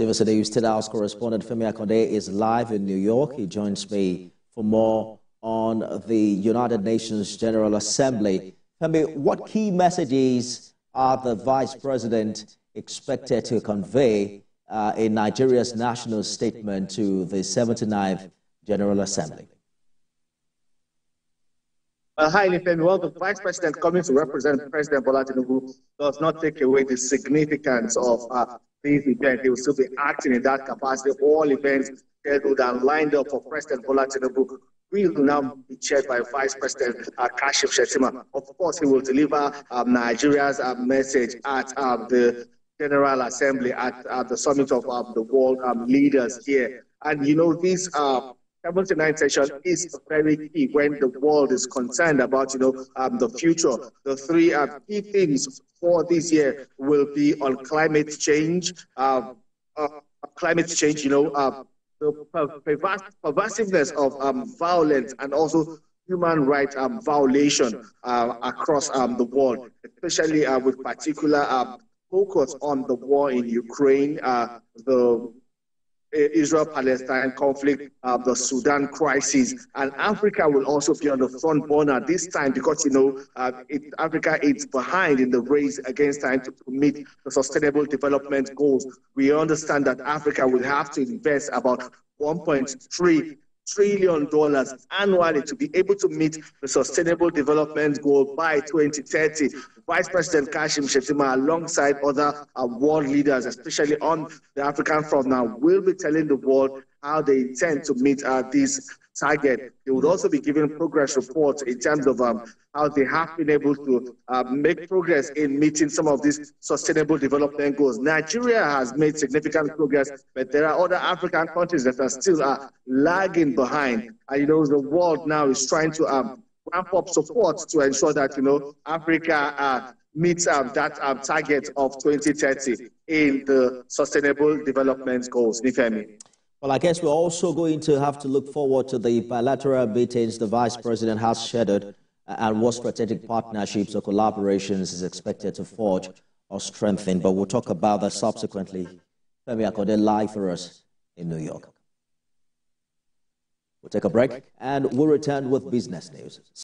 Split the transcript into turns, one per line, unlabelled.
TVC News State House correspondent Femi Akande is live in New York. He joins me for more on the United Nations General Assembly. Femi, what key messages are the Vice President expected to convey in Nigeria's national statement to the 79th General Assembly?
Hi, Femi. Well, the Vice President coming to represent President Bola Tinubu does not take away the significance of this event. He will still be acting in that capacity. All events scheduled and lined up for President Bola Tinubu will now be chaired by Vice President Shettima. Of course, he will deliver Nigeria's message at the General Assembly at the summit of the world leaders here. And you know, this 79th session is very key when the world is concerned about, the future. The three key themes for this year will be on climate change, the pervasiveness of violence and also human rights violation across the world, especially with particular focus on the war in Ukraine, the Israel-Palestine conflict, the Sudan crisis, and Africa will also be on the front burner this time because, Africa is behind in the race against time to meet the Sustainable Development Goals. We understand that Africa will have to invest about $1.3 trillion annually to be able to meet the Sustainable Development Goal by 2030. Vice President Shettima, alongside other world leaders, especially on the African front now, will be telling the world how they intend to meet this target. They would also be giving progress reports in terms of how they have been able to make progress in meeting some of these Sustainable Development Goals. Nigeria has made significant progress, but there are other African countries that are still lagging behind. And the world now is trying to ramp up support to ensure that Africa meets that target of 2030 in the Sustainable Development Goals. Nifemi.
Well, I guess we're also going to have to look forward to the bilateral meetings the Vice President has scheduled and what strategic partnerships or collaborations is expected to forge or strengthen. But we'll talk about that subsequently. Femi Akande live for us in New York. We'll take a break and we'll return with business news.